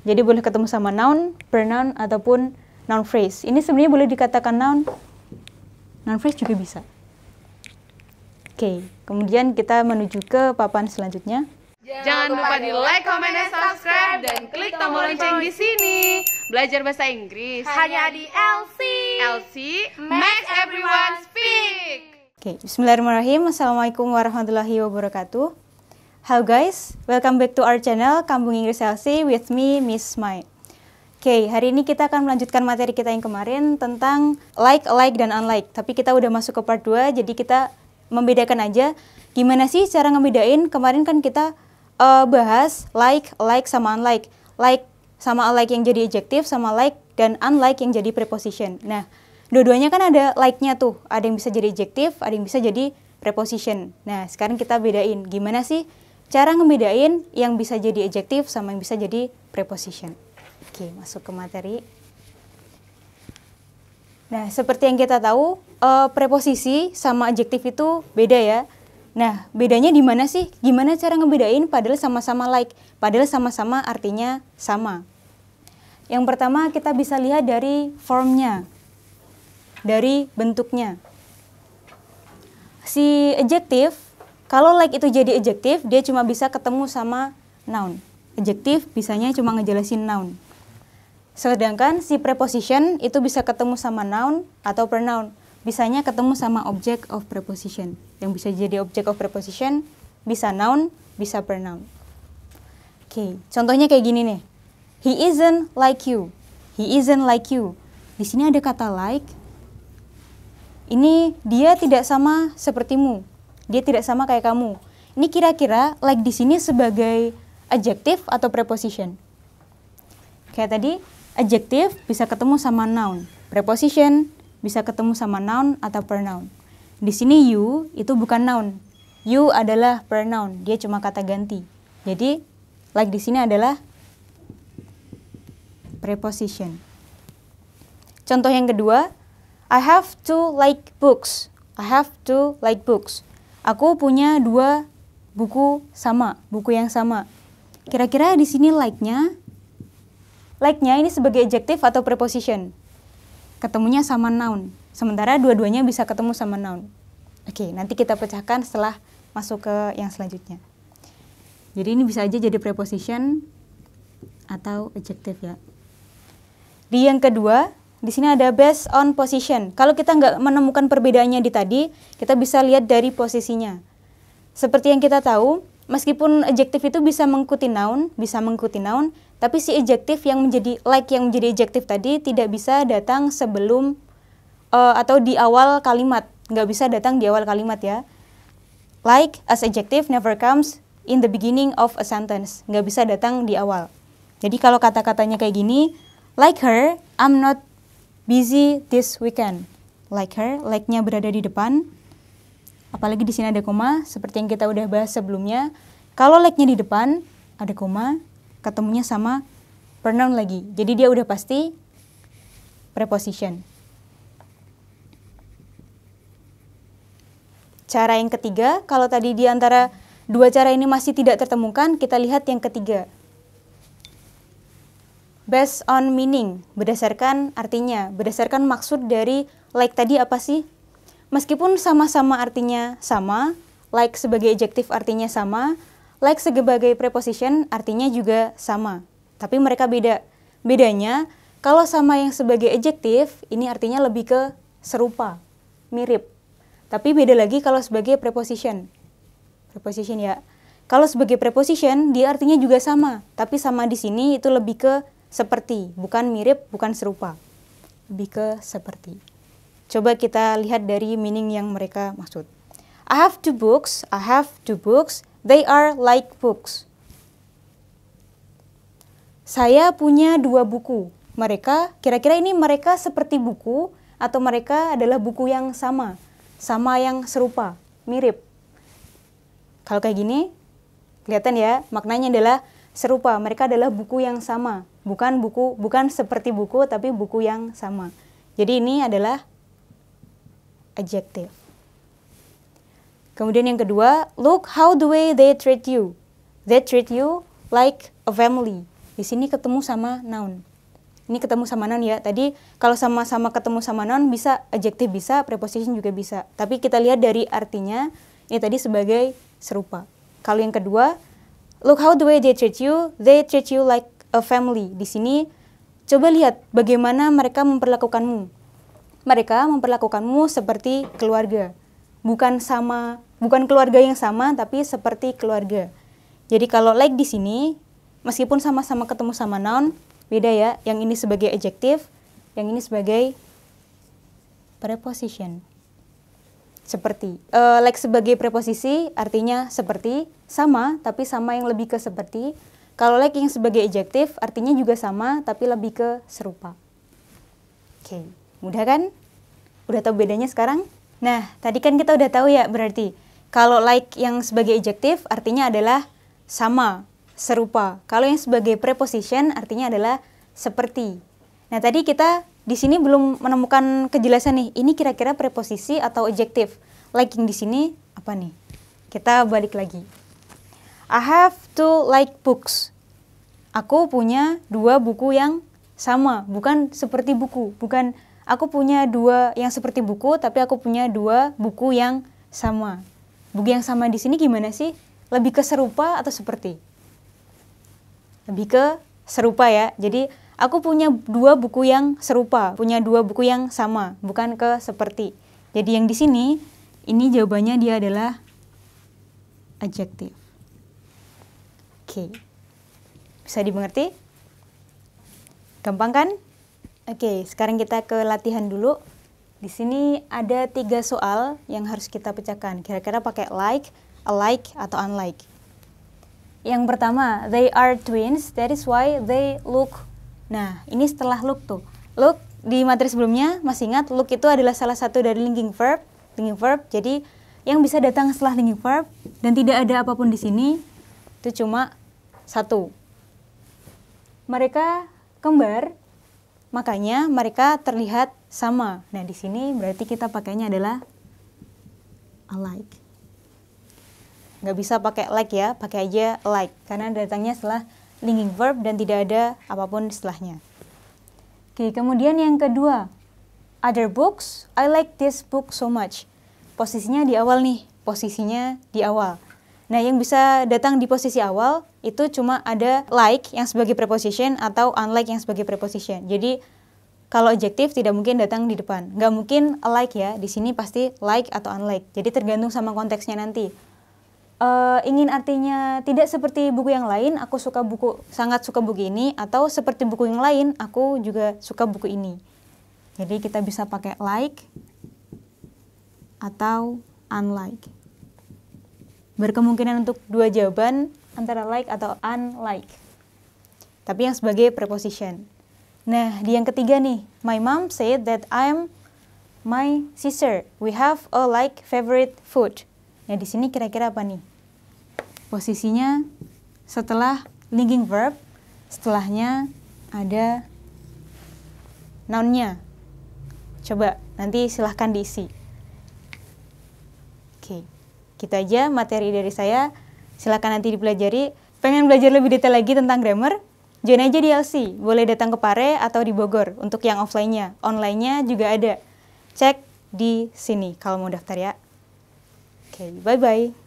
Jadi boleh ketemu sama noun, pronoun, ataupun noun phrase. Ini sebenarnya boleh dikatakan noun phrase juga bisa. Oke, kemudian kita menuju ke papan selanjutnya. Jangan lupa di like, comment, dan subscribe, dan klik tombol lonceng di sini. Belajar bahasa Inggris hanya di LC. LC makes everyone speak. Oke, bismillahirrahmanirrahim. Assalamualaikum warahmatullahi wabarakatuh. Hello guys, welcome back to our channel Kampung Inggris LC with me, Miss Mai. Oke, hari ini kita akan melanjutkan materi kita yang kemarin tentang like, alike, dan unlike. Tapi kita udah masuk ke part 2, jadi kita membedakan aja gimana sih cara ngebedain. Kemarin kan kita bahas like, alike, sama unlike. Like sama alike yang jadi adjective, sama like dan unlike yang jadi preposition. Nah, dua-duanya kan ada like-nya tuh. Ada yang bisa jadi adjective, ada yang bisa jadi preposition. Nah, sekarang kita bedain. Gimana sih cara ngebedain yang bisa jadi adjective sama yang bisa jadi preposition. Oke, masuk ke materi. Nah, seperti yang kita tahu, preposisi sama adjective itu beda ya. Nah, bedanya di mana sih? Gimana cara ngebedain padahal sama-sama like, padahal sama-sama artinya sama? Yang pertama kita bisa lihat dari formnya, dari bentuknya. Si adjective, kalau like itu jadi adjective, dia cuma bisa ketemu sama noun. Adjective bisanya cuma ngejelasin noun. Sedangkan si preposition itu bisa ketemu sama noun atau pronoun. Bisanya ketemu sama object of preposition. Yang bisa jadi object of preposition bisa noun, bisa pronoun. Oke, contohnya kayak gini nih. He isn't like you. He isn't like you. Di sini ada kata like. Ini dia tidak sama sepertimu. Dia tidak sama kayak kamu. Ini kira-kira like di sini sebagai adjective atau preposition. Kayak tadi, adjective bisa ketemu sama noun. Preposition bisa ketemu sama noun atau pronoun. Di sini you itu bukan noun. You adalah pronoun. Dia cuma kata ganti. Jadi like di sini adalah preposition. Contoh yang kedua, I have to like books. I have to like books. Aku punya 2 buku sama, buku yang sama. Kira-kira di sini like-nya ini sebagai adjective atau preposition. Ketemunya sama noun. Sementara dua-duanya bisa ketemu sama noun. Oke, nanti kita pecahkan setelah masuk ke yang selanjutnya. Jadi ini bisa aja jadi preposition atau adjective ya. Di yang kedua, di sini ada based on position. Kalau kita nggak menemukan perbedaannya di tadi, kita bisa lihat dari posisinya. Seperti yang kita tahu, meskipun adjective itu bisa mengikuti noun, tapi si adjective yang menjadi like yang menjadi adjective tadi tidak bisa datang sebelum atau di awal kalimat. Nggak bisa datang di awal kalimat ya. Like as adjective never comes in the beginning of a sentence. Nggak bisa datang di awal. Jadi kalau kata-katanya kayak gini, like her, I'm not busy this weekend. Like her, like-nya berada di depan. Apalagi di sini ada koma, seperti yang kita udah bahas sebelumnya. Kalau like-nya di depan, ada koma, ketemunya sama pronoun lagi. Jadi dia udah pasti preposition. Cara yang ketiga, kalau tadi di antara 2 cara ini masih tidak tertemukan, kita lihat yang ketiga. Based on meaning, berdasarkan artinya, berdasarkan maksud dari like tadi apa sih? Meskipun sama-sama artinya sama, like sebagai adjective artinya sama, like sebagai preposition artinya juga sama. Tapi mereka beda. Bedanya, kalau sama yang sebagai adjective, ini artinya lebih ke serupa, mirip. Tapi beda lagi kalau sebagai preposition. Preposition ya. Kalau sebagai preposition, dia artinya juga sama. Tapi sama di sini itu lebih ke seperti, bukan mirip, bukan serupa. Lebih ke seperti. Coba kita lihat dari meaning yang mereka maksud. I have 2 books, they are like books. Saya punya 2 buku. Mereka, kira-kira ini mereka seperti buku, atau mereka adalah buku yang sama yang serupa, mirip. Kalau kayak gini, kelihatan ya, maknanya adalah serupa. Mereka adalah buku yang sama, bukan seperti buku, tapi buku yang sama. Jadi ini adalah adjective. Kemudian yang kedua, look how the way they treat you. They treat you like a family. Di sini ketemu sama noun. Ini ketemu sama noun ya. Tadi kalau sama-sama ketemu sama noun bisa adjective bisa, preposition juga bisa. Tapi kita lihat dari artinya, ini tadi sebagai serupa. Kalau yang kedua, look how the way they treat you like a family. Di sini coba lihat bagaimana mereka memperlakukanmu. Mereka memperlakukanmu seperti keluarga. Bukan keluarga yang sama, tapi seperti keluarga. Jadi kalau like di sini, meskipun sama-sama ketemu sama noun, beda ya, yang ini sebagai adjective, yang ini sebagai preposition. Seperti, like sebagai preposisi artinya seperti, sama, tapi sama yang lebih ke seperti. Kalau like yang sebagai adjective artinya juga sama, tapi lebih ke serupa. Oke, mudah kan? Udah tahu bedanya sekarang? Nah, tadi kan kita udah tahu ya berarti, kalau like yang sebagai adjective artinya adalah sama, serupa. Kalau yang sebagai preposition artinya adalah seperti. Nah, tadi kita di sini belum menemukan kejelasan nih. Ini kira-kira preposisi atau adjective. Like yang di sini apa nih? Kita balik lagi. I have two like books. Aku punya 2 buku yang sama, bukan seperti buku. Bukan aku punya 2 yang seperti buku, tapi aku punya 2 buku yang sama. Buku yang sama di sini gimana sih? Lebih ke serupa atau seperti? Lebih ke serupa ya. Jadi aku punya 2 buku yang serupa, punya 2 buku yang sama, bukan ke seperti. Jadi yang di sini, ini jawabannya dia adalah adjective. Oke. Bisa dimengerti? Gampang kan? Oke, sekarang kita ke latihan dulu. Di sini ada 3 soal yang harus kita pecahkan. Kira-kira pakai like, alike, atau unlike. Yang pertama, they are twins, that is why they look. Nah, ini setelah look tuh. Look, di materi sebelumnya, masih ingat, look itu adalah salah satu dari linking verb. Linking verb, jadi yang bisa datang setelah linking verb, dan tidak ada apapun di sini, itu cuma 1. Mereka kembar, makanya mereka terlihat sama. Nah, di sini berarti kita pakainya adalah alike. Nggak bisa pakai like ya, pakai aja like. Karena datangnya setelah linking verb dan tidak ada apapun setelahnya. Oke, kemudian yang kedua. Other books, I like this book so much. Posisinya di awal nih, posisinya di awal. Nah, yang bisa datang di posisi awal, itu cuma ada like yang sebagai preposition atau unlike yang sebagai preposition. Jadi, kalau adjective tidak mungkin datang di depan. Nggak mungkin alike ya, di sini pasti like atau unlike. Jadi tergantung sama konteksnya nanti. Ingin artinya tidak seperti buku yang lain, aku sangat suka buku ini, atau seperti buku yang lain, aku juga suka buku ini. Jadi kita bisa pakai like atau unlike. Berkemungkinan untuk 2 jawaban antara like atau unlike. Tapi yang sebagai preposition. Nah, di yang ketiga nih, my mom said that I'm my sister. We have a like favorite food. Nah, di sini kira-kira apa nih? Posisinya setelah linking verb, setelahnya ada noun-nya. Coba, nanti silahkan diisi. Oke, gitu aja materi dari saya. Silahkan nanti dipelajari. Pengen belajar lebih detail lagi tentang grammar? Join aja di LC. Boleh datang ke Pare atau di Bogor untuk yang offline-nya. Online-nya juga ada. Cek di sini kalau mau daftar ya. Oke, bye-bye.